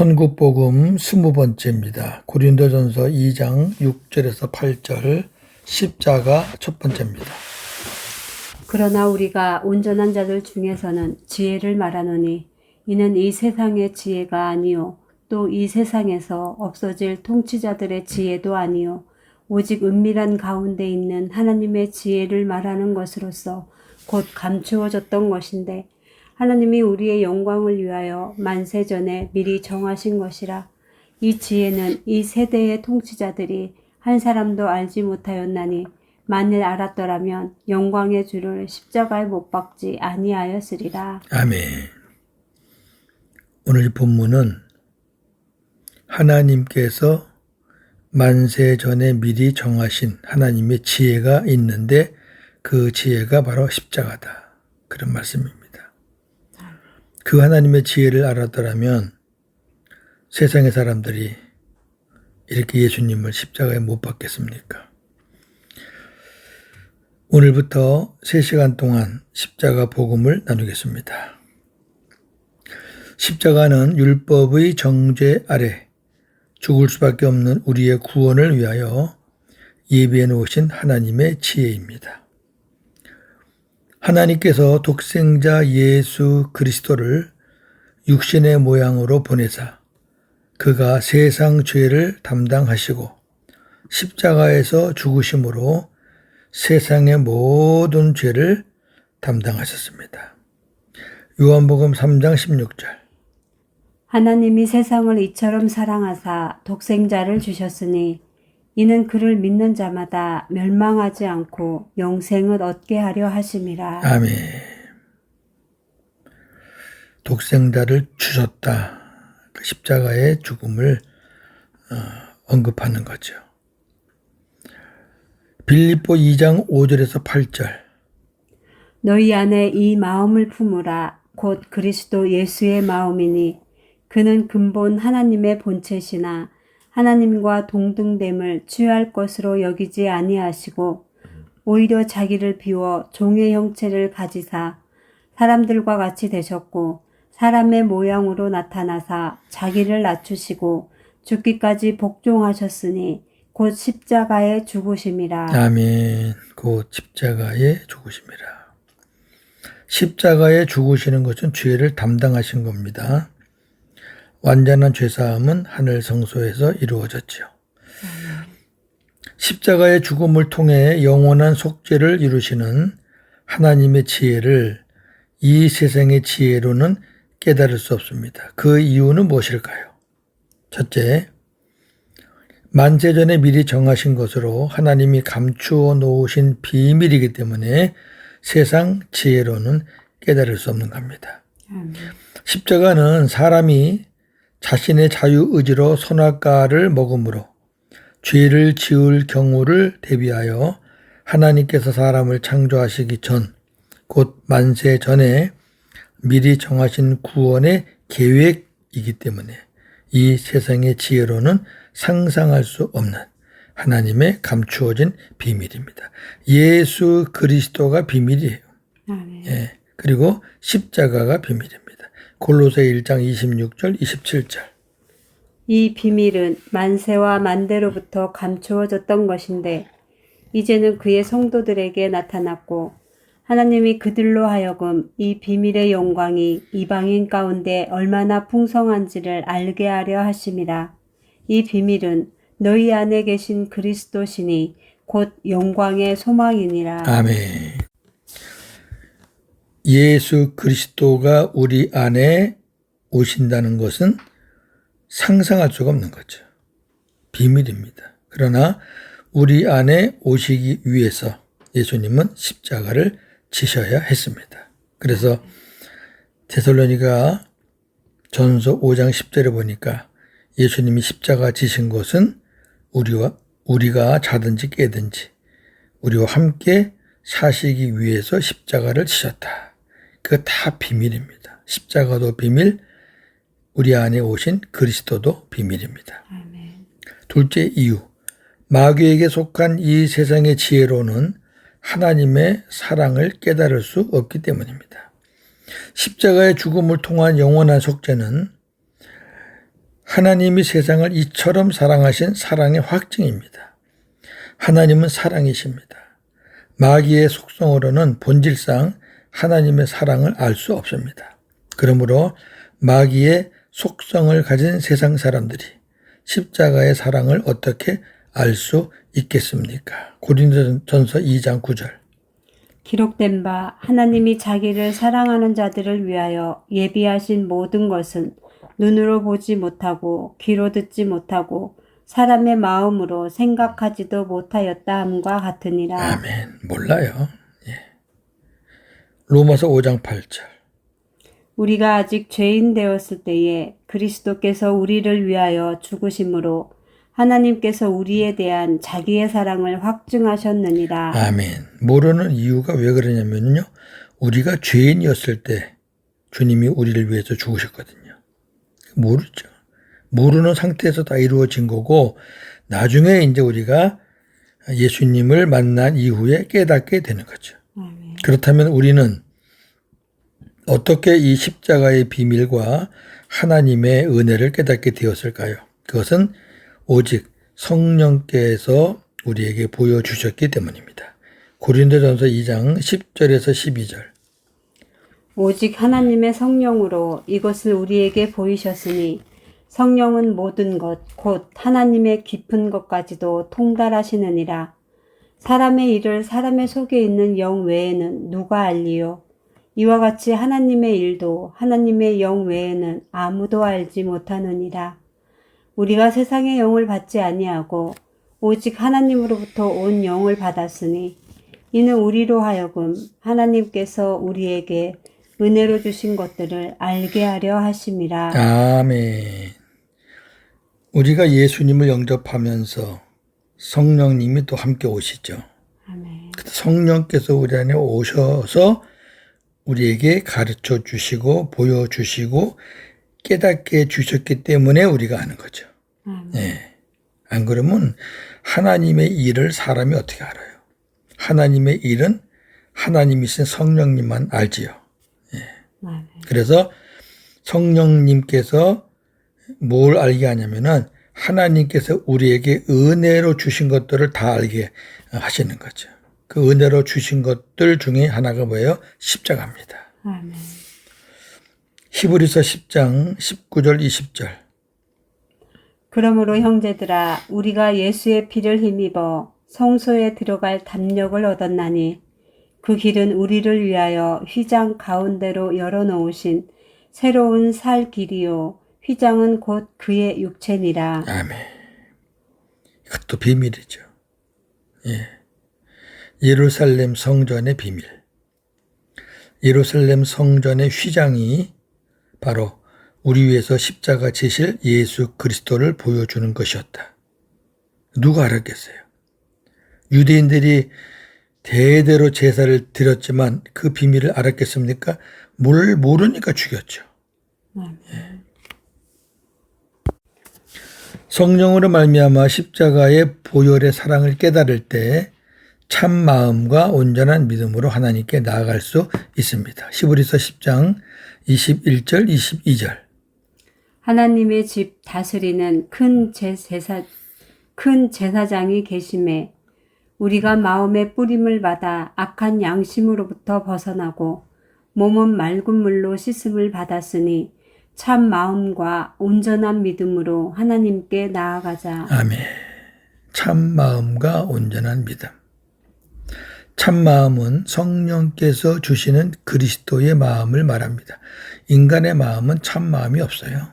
천국복음 20번째입니다. 고린도전서 2장 6절에서 8절 십자가 첫 번째입니다. 그러나 우리가 온전한 자들 중에서는 지혜를 말하노니 이는 이 세상의 지혜가 아니요 또 이 세상에서 없어질 통치자들의 지혜도 아니요 오직 은밀한 가운데 있는 하나님의 지혜를 말하는 것으로서 곧 감추어졌던 것인데 하나님이 우리의 영광을 위하여 만세 전에 미리 정하신 것이라. 이 지혜는 이 세대의 통치자들이 한 사람도 알지 못하였나니 만일 알았더라면 영광의 주를 십자가에 못 박지 아니하였으리라. 아멘. 오늘 본문은 하나님께서 만세 전에 미리 정하신 하나님의 지혜가 있는데 그 지혜가 바로 십자가다. 그런 말씀입니다. 그 하나님의 지혜를 알았더라면 세상의 사람들이 이렇게 예수님을 십자가에 못 박겠습니까? 오늘부터 3시간 동안 십자가 복음을 나누겠습니다. 십자가는 율법의 정죄 아래 죽을 수밖에 없는 우리의 구원을 위하여 예비해 놓으신 하나님의 지혜입니다. 하나님께서 독생자 예수 그리스도를 육신의 모양으로 보내사 그가 세상 죄를 담당하시고 십자가에서 죽으심으로 세상의 모든 죄를 담당하셨습니다. 요한복음 3장 16절. 하나님이 세상을 이처럼 사랑하사 독생자를 주셨으니 이는 그를 믿는 자마다 멸망하지 않고 영생을 얻게 하려 하심이라. 아멘. 독생자를 주셨다. 그 십자가의 죽음을 언급하는 거죠. 빌립보 2장 5절에서 8절. 너희 안에 이 마음을 품으라. 곧 그리스도 예수의 마음이니 그는 근본 하나님의 본체시나 하나님과 동등됨을 취할 것으로 여기지 아니하시고 오히려 자기를 비워 종의 형체를 가지사 사람들과 같이 되셨고 사람의 모양으로 나타나사 자기를 낮추시고 죽기까지 복종하셨으니 곧 십자가에 죽으심이라. 아멘. 곧 십자가에 죽으심이라. 십자가에 죽으시는 것은 죄를 담당하신 겁니다. 완전한 죄사함은 하늘 성소에서 이루어졌죠. 십자가의 죽음을 통해 영원한 속죄를 이루시는 하나님의 지혜를 이 세상의 지혜로는 깨달을 수 없습니다. 그 이유는 무엇일까요? 첫째, 만세 전에 미리 정하신 것으로 하나님이 감추어 놓으신 비밀이기 때문에 세상 지혜로는 깨달을 수 없는 겁니다. 십자가는 사람이 자신의 자유의지로 선악과를 먹음으로 죄를 지을 경우를 대비하여 하나님께서 사람을 창조하시기 전, 곧 만세 전에 미리 정하신 구원의 계획이기 때문에 이 세상의 지혜로는 상상할 수 없는 하나님의 감추어진 비밀입니다. 예수 그리스도가 비밀이에요. 예, 그리고 십자가가 비밀입니다. 골로새 1장 26절 27절. 이 비밀은 만세와 만대로부터 감추어졌던 것인데 이제는 그의 성도들에게 나타났고 하나님이 그들로 하여금 이 비밀의 영광이 이방인 가운데 얼마나 풍성한지를 알게 하려 하심이라. 이 비밀은 너희 안에 계신 그리스도시니 곧 영광의 소망이니라. 아멘. 예수 그리스도가 우리 안에 오신다는 것은 상상할 수가 없는 거죠. 비밀입니다. 그러나 우리 안에 오시기 위해서 예수님은 십자가를 지셔야 했습니다. 그래서 데살로니가 전서 5장 10절에 보니까 예수님이 십자가 지신 것은 우리가 자든지 깨든지 우리와 함께 사시기 위해서 십자가를 지셨다. 그거 다 비밀입니다. 십자가도 비밀, 우리 안에 오신 그리스도도 비밀입니다. 아멘. 둘째 이유, 마귀에게 속한 이 세상의 지혜로는 하나님의 사랑을 깨달을 수 없기 때문입니다. 십자가의 죽음을 통한 영원한 속죄는 하나님이 세상을 이처럼 사랑하신 사랑의 확증입니다. 하나님은 사랑이십니다. 마귀의 속성으로는 본질상 하나님의 사랑을 알 수 없습니다. 그러므로 마귀의 속성을 가진 세상 사람들이 십자가의 사랑을 어떻게 알 수 있겠습니까? 고린도전서 2장 9절. 기록된 바 하나님이 자기를 사랑하는 자들을 위하여 예비하신 모든 것은 눈으로 보지 못하고 귀로 듣지 못하고 사람의 마음으로 생각하지도 못하였다 함과 같으니라. 아멘. 몰라요. 예. 로마서 5장 8절. 우리가 아직 죄인 되었을 때에 그리스도께서 우리를 위하여 죽으심으로 하나님께서 우리에 대한 자기의 사랑을 확증하셨느니라. 아멘. 모르는 이유가 왜 그러냐면요. 우리가 죄인이었을 때 주님이 우리를 위해서 죽으셨거든요. 모르죠. 모르는 상태에서 다 이루어진 거고 나중에 이제 우리가 예수님을 만난 이후에 깨닫게 되는 거죠. 아멘. 그렇다면 우리는 어떻게 이 십자가의 비밀과 하나님의 은혜를 깨닫게 되었을까요? 그것은 오직 성령께서 우리에게 보여주셨기 때문입니다. 고린도전서 2장 10절에서 12절. 오직 하나님의 성령으로 이것을 우리에게 보이셨으니 성령은 모든 것 곧 하나님의 깊은 것까지도 통달하시느니라. 사람의 일을 사람의 속에 있는 영 외에는 누가 알리요? 이와 같이 하나님의 일도 하나님의 영 외에는 아무도 알지 못하느니라. 우리가 세상의 영을 받지 아니하고 오직 하나님으로부터 온 영을 받았으니 이는 우리로 하여금 하나님께서 우리에게 은혜로 주신 것들을 알게 하려 하심이라. 아멘. 우리가 예수님을 영접하면서 성령님이 또 함께 오시죠. 아멘. 성령께서 우리 안에 오셔서 우리에게 가르쳐 주시고 보여주시고 깨닫게 주셨기 때문에 우리가 아는 거죠. 네. 안 그러면 하나님의 일을 사람이 어떻게 알아요? 하나님의 일은 하나님이신 성령님만 알지요. 네. 그래서 성령님께서 뭘 알게 하냐면은 하나님께서 우리에게 은혜로 주신 것들을 다 알게 하시는 거죠. 그 은혜로 주신 것들 중에 하나가 뭐예요? 십자가입니다. 아멘. 히브리서 10장 19절 20절. 그러므로 형제들아 우리가 예수의 피를 힘입어 성소에 들어갈 담력을 얻었나니 그 길은 우리를 위하여 휘장 가운데로 열어놓으신 새로운 살 길이요 휘장은 곧 그의 육체니라. 아멘. 이것도 비밀이죠. 예. 예루살렘 성전의 비밀. 예루살렘 성전의 휘장이 바로 우리 위해서 십자가 지실 예수 그리스도를 보여주는 것이었다. 누가 알았겠어요? 유대인들이 대대로 제사를 드렸지만 그 비밀을 알았겠습니까? 모르니까 죽였죠. 예. 성령으로 말미암아 십자가의 보혈의 사랑을 깨달을 때 참 마음과 온전한 믿음으로 하나님께 나아갈 수 있습니다. 히브리서 10장 21절 22절. 하나님의 집 다스리는 큰 제사장이 계심에 우리가 마음의 뿌림을 받아 악한 양심으로부터 벗어나고 몸은 맑은 물로 씻음을 받았으니 참 마음과 온전한 믿음으로 하나님께 나아가자. 아멘. 참 마음과 온전한 믿음. 참 마음은 성령께서 주시는 그리스도의 마음을 말합니다. 인간의 마음은 참 마음이 없어요.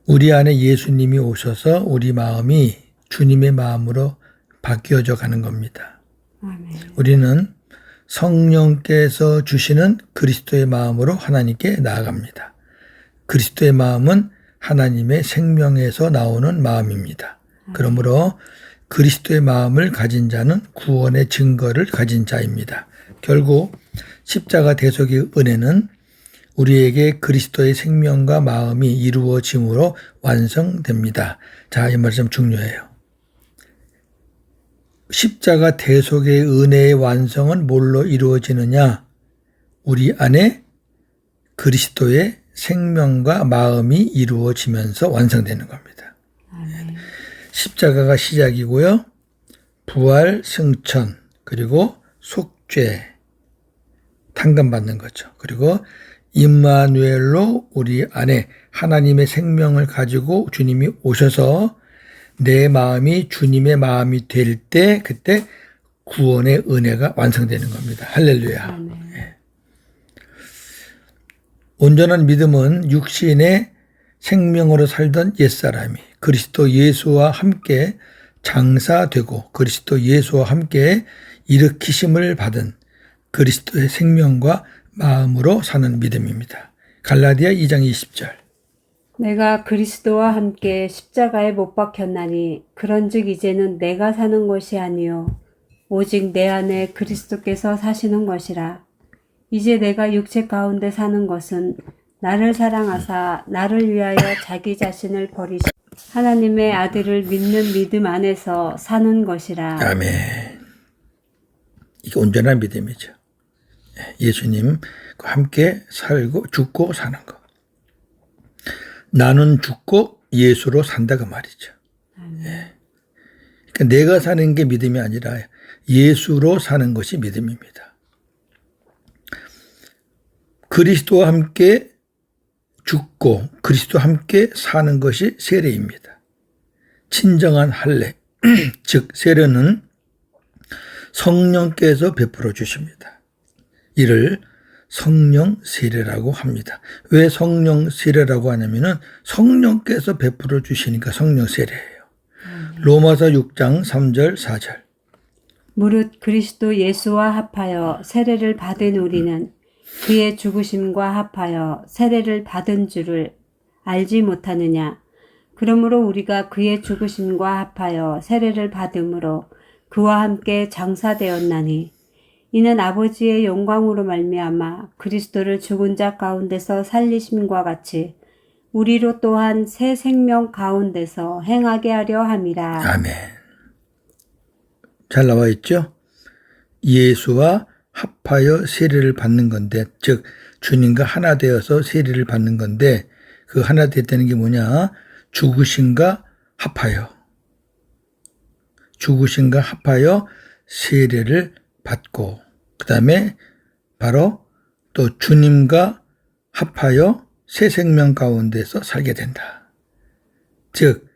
우리 안에 예수님이 오셔서 우리 마음이 주님의 마음으로 바뀌어져 가는 겁니다. 아멘. 우리는 성령께서 주시는 그리스도의 마음으로 하나님께 나아갑니다. 그리스도의 마음은 하나님의 생명에서 나오는 마음입니다. 그러므로 그리스도의 마음을 가진 자는 구원의 증거를 가진 자입니다. 결국 십자가 대속의 은혜는 우리에게 그리스도의 생명과 마음이 이루어짐으로 완성됩니다. 자, 이 말씀 중요해요. 십자가 대속의 은혜의 완성은 뭘로 이루어지느냐? 우리 안에 그리스도의 생명과 마음이 이루어지면서 완성되는 겁니다. 아멘. 십자가가 시작이고요. 부활, 승천, 그리고 속죄, 탕감받는 거죠. 그리고 임마누엘로 우리 안에 하나님의 생명을 가지고 주님이 오셔서 내 마음이 주님의 마음이 될 때 그때 구원의 은혜가 완성되는 겁니다. 할렐루야. 아멘. 온전한 믿음은 육신의 생명으로 살던 옛사람이 그리스도 예수와 함께 장사되고 그리스도 예수와 함께 일으키심을 받은 그리스도의 생명과 마음으로 사는 믿음입니다. 갈라디아 2장 20절. 내가 그리스도와 함께 십자가에 못 박혔나니 그런즉 이제는 내가 사는 것이 아니요 오직 내 안에 그리스도께서 사시는 것이라. 이제 내가 육체 가운데 사는 것은 나를 사랑하사 나를 위하여 자기 자신을 버리시 하나님의 아들을 믿는 믿음 안에서 사는 것이라. 아멘. 이게 온전한 믿음이죠. 예수님과 함께 살고 죽고 사는 거. 나는 죽고 예수로 산다 그 말이죠. 그러니까 내가 사는 게 믿음이 아니라 예수로 사는 것이 믿음입니다. 그리스도와 함께 죽고 그리스도와 함께 사는 것이 세례입니다. 친정한 할례, 즉 세례는 성령께서 베풀어 주십니다. 이를 성령 세례라고 합니다. 왜 성령 세례라고 하냐면은 성령께서 베풀어 주시니까 성령 세례예요. 로마서 6장 3절 4절. 무릇 그리스도 예수와 합하여 세례를 받은 우리는 그의 죽으심과 합하여 세례를 받은 줄을 알지 못하느냐. 그러므로 우리가 그의 죽으심과 합하여 세례를 받음으로 그와 함께 장사되었나니 이는 아버지의 영광으로 말미암아 그리스도를 죽은 자 가운데서 살리심과 같이 우리로 또한 새 생명 가운데서 행하게 하려 함이라. 아멘. 잘 나와 있죠? 예수와 합하여 세례를 받는 건데, 즉 주님과 하나 되어서 세례를 받는 건데 그 하나 됐다는 게 뭐냐? 죽으심과 합하여 세례를 받고 그 다음에 바로 또 주님과 합하여 새 생명 가운데서 살게 된다. 즉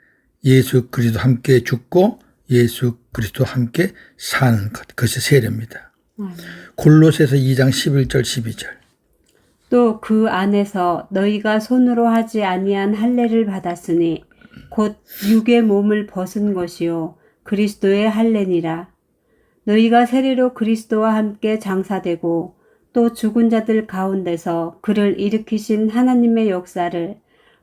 예수 그리스도 함께 죽고 예수 그리스도 함께 사는 것, 그것이 세례입니다. 골로새서 2장 11절 12절. 또 그 안에서 너희가 손으로 하지 아니한 할례를 받았으니 곧 육의 몸을 벗은 것이요 그리스도의 할례니라. 너희가 세례로 그리스도와 함께 장사되고 또 죽은 자들 가운데서 그를 일으키신 하나님의 역사를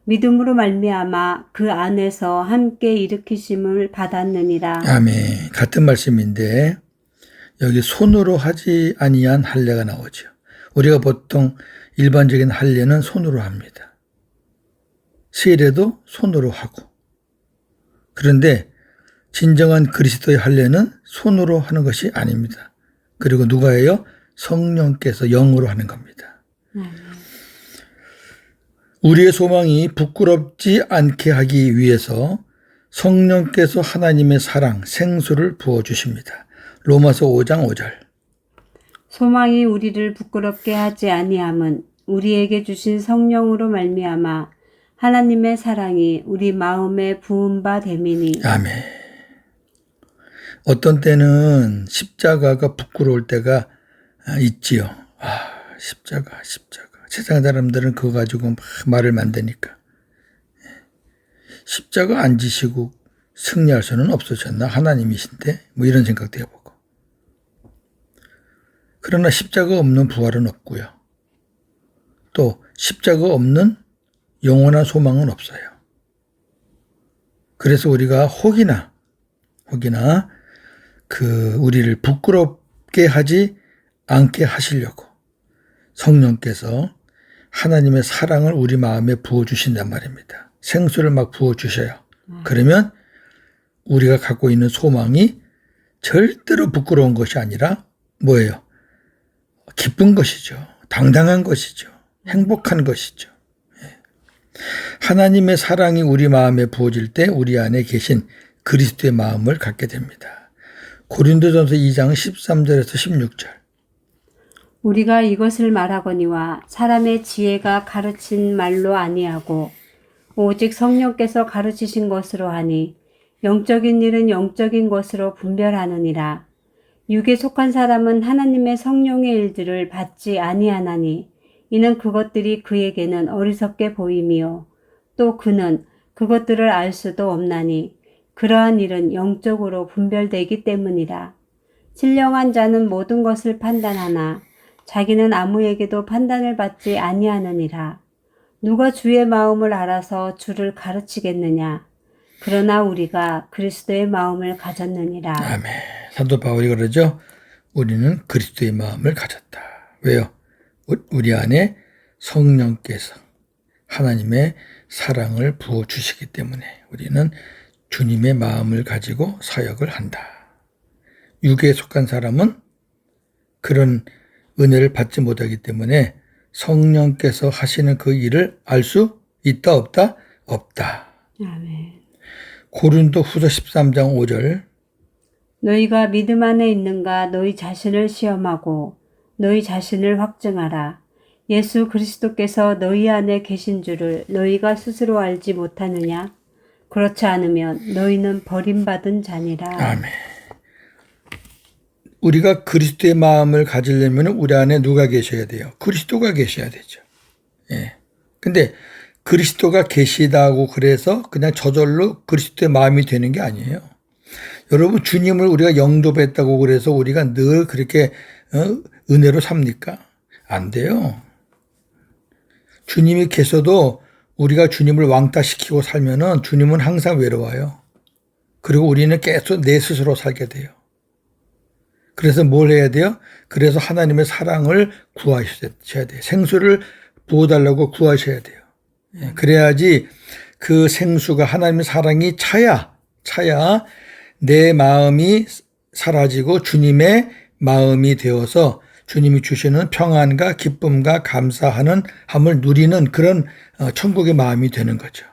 믿음으로 말미암아 그 안에서 함께 일으키심을 받았느니라. 아멘. 같은 말씀인데 여기 손으로 하지 아니한 할례가 나오죠. 우리가 보통 일반적인 할례는 손으로 합니다. 세례도 손으로 하고. 그런데 진정한 그리스도의 할례는 손으로 하는 것이 아닙니다. 그리고 누가 해요? 성령께서 영으로 하는 겁니다. 우리의 소망이 부끄럽지 않게 하기 위해서 성령께서 하나님의 사랑, 생수를 부어주십니다. 로마서 5장 5절. 소망이 우리를 부끄럽게 하지 아니함은 우리에게 주신 성령으로 말미암아 하나님의 사랑이 우리 마음에 부은 바 됨이니. 아멘. 어떤 때는 십자가가 부끄러울 때가 있지요. 십자가. 세상 사람들은 그거 가지고 막 말을 만드니까. 십자가 안 지시고 승리할 수는 없으셨나? 하나님이신데? 뭐 이런 생각도 해보고. 그러나 십자가 없는 부활은 없고요. 또 십자가 없는 영원한 소망은 없어요. 그래서 우리가 혹이나 우리를 부끄럽게 하지 않게 하시려고 성령께서 하나님의 사랑을 우리 마음에 부어주신단 말입니다. 생수를 막 부어주셔요. 그러면 우리가 갖고 있는 소망이 절대로 부끄러운 것이 아니라 뭐예요? 기쁜 것이죠. 당당한 것이죠. 행복한 것이죠. 하나님의 사랑이 우리 마음에 부어질 때 우리 안에 계신 그리스도의 마음을 갖게 됩니다. 고린도전서 2장 13절에서 16절. 우리가 이것을 말하거니와 사람의 지혜가 가르친 말로 아니하고 오직 성령께서 가르치신 것으로 하니 영적인 일은 영적인 것으로 분별하느니라. 육에 속한 사람은 하나님의 성령의 일들을 받지 아니하나니 이는 그것들이 그에게는 어리석게 보임이요 또 그는 그것들을 알 수도 없나니 그러한 일은 영적으로 분별되기 때문이라. 신령한 자는 모든 것을 판단하나 자기는 아무에게도 판단을 받지 아니하느니라. 누가 주의 마음을 알아서 주를 가르치겠느냐. 그러나 우리가 그리스도의 마음을 가졌느니라. 아멘. 사도 바울이 그러죠. 우리는 그리스도의 마음을 가졌다. 왜요? 우리 안에 성령께서 하나님의 사랑을 부어주시기 때문에 우리는 주님의 마음을 가지고 사역을 한다. 육에 속한 사람은 그런 은혜를 받지 못하기 때문에 성령께서 하시는 그 일을 알 수 있다 없다? 없다. 아멘. 고린도 후서 13장 5절. 너희가 믿음 안에 있는가 너희 자신을 시험하고 너희 자신을 확증하라. 예수 그리스도께서 너희 안에 계신 줄을 너희가 스스로 알지 못하느냐? 그렇지 않으면 너희는 버림받은 자니라. 아멘. 우리가 그리스도의 마음을 가지려면 우리 안에 누가 계셔야 돼요? 그리스도가 계셔야 되죠. 예. 근데 그리스도가 계시다고 그래서 그냥 저절로 그리스도의 마음이 되는 게 아니에요. 여러분, 주님을 우리가 영접했다고 그래서 우리가 늘 그렇게 은혜로 삽니까? 안 돼요. 주님이 계셔도 우리가 주님을 왕따시키고 살면은 주님은 항상 외로워요. 그리고 우리는 계속 내 스스로 살게 돼요. 그래서 뭘 해야 돼요? 그래서 하나님의 사랑을 구하셔야 돼요. 생수를 부어달라고 구하셔야 돼요. 그래야지 그 생수가 하나님의 사랑이 차야 내 마음이 사라지고 주님의 마음이 되어서 주님이 주시는 평안과 기쁨과 감사하는 함을 누리는 그런 천국의 마음이 되는 거죠.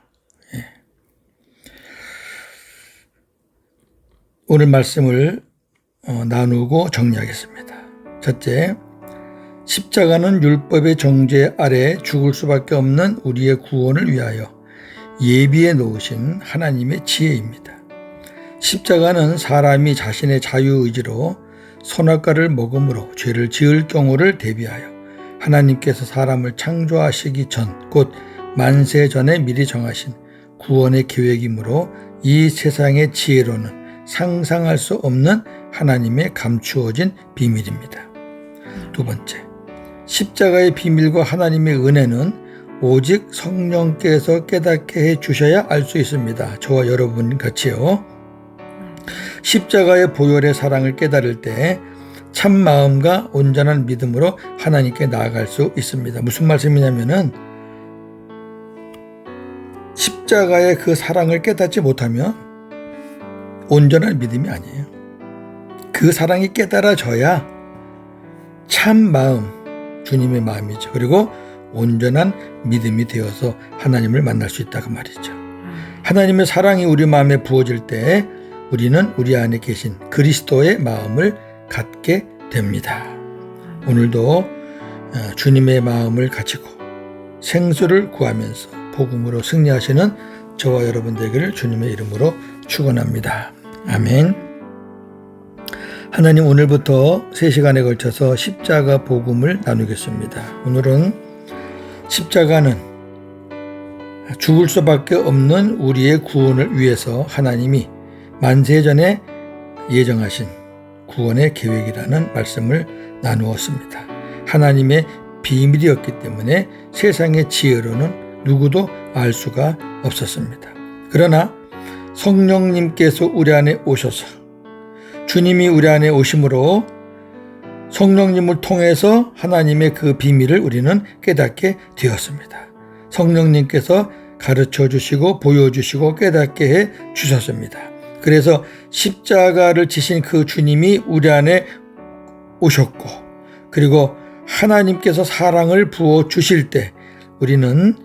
오늘 말씀을 나누고 정리하겠습니다. 첫째, 십자가는 율법의 정죄 아래 죽을 수밖에 없는 우리의 구원을 위하여 예비해 놓으신 하나님의 지혜입니다. 십자가는 사람이 자신의 자유의지로 선악과를 먹음으로 죄를 지을 경우를 대비하여 하나님께서 사람을 창조하시기 전, 곧 만세 전에 미리 정하신 구원의 계획이므로 이 세상의 지혜로는 상상할 수 없는 하나님의 감추어진 비밀입니다. 두 번째, 십자가의 비밀과 하나님의 은혜는 오직 성령께서 깨닫게 해 주셔야 알 수 있습니다. 저와 여러분 같이요. 십자가의 보혈의 사랑을 깨달을 때 참 마음과 온전한 믿음으로 하나님께 나아갈 수 있습니다. 무슨 말씀이냐면은 십자가의 그 사랑을 깨닫지 못하면 온전한 믿음이 아니에요. 그 사랑이 깨달아져야 참 마음, 주님의 마음이죠. 그리고 온전한 믿음이 되어서 하나님을 만날 수 있다고 말이죠. 하나님의 사랑이 우리 마음에 부어질 때 우리는 우리 안에 계신 그리스도의 마음을 갖게 됩니다. 오늘도 주님의 마음을 가지고 생수를 구하면서 복음으로 승리하시는 저와 여러분 되기를 주님의 이름으로 축원합니다. 아멘. 하나님, 오늘부터 3시간에 걸쳐서 십자가 복음을 나누겠습니다. 오늘은 십자가는 죽을 수밖에 없는 우리의 구원을 위해서 하나님이 만세전에 예정하신 구원의 계획이라는 말씀을 나누었습니다. 하나님의 비밀이었기 때문에 세상의 지혜로는 누구도 알 수가 없었습니다. 그러나 성령님께서 우리 안에 오셔서 주님이 우리 안에 오심으로 성령님을 통해서 하나님의 그 비밀을 우리는 깨닫게 되었습니다. 성령님께서 가르쳐 주시고 보여주시고 깨닫게 해 주셨습니다. 그래서 십자가를 지신 그 주님이 우리 안에 오셨고, 그리고 하나님께서 사랑을 부어 주실 때 우리는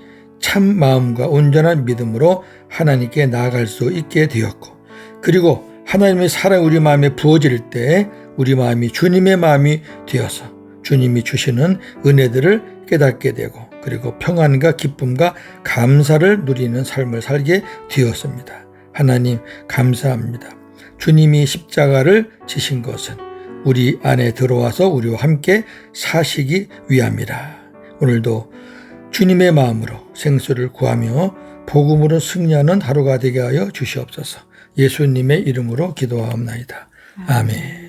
참 마음과 온전한 믿음으로 하나님께 나아갈 수 있게 되었고, 그리고 하나님의 사랑이 우리 마음에 부어질 때 우리 마음이 주님의 마음이 되어서 주님이 주시는 은혜들을 깨닫게 되고, 그리고 평안과 기쁨과 감사를 누리는 삶을 살게 되었습니다. 하나님 감사합니다. 주님이 십자가를 지신 것은 우리 안에 들어와서 우리와 함께 사시기 위함이라. 오늘도 주님의 마음으로 생수를 구하며 복음으로 승리하는 하루가 되게 하여 주시옵소서. 예수님의 이름으로 기도하옵나이다. 아멘.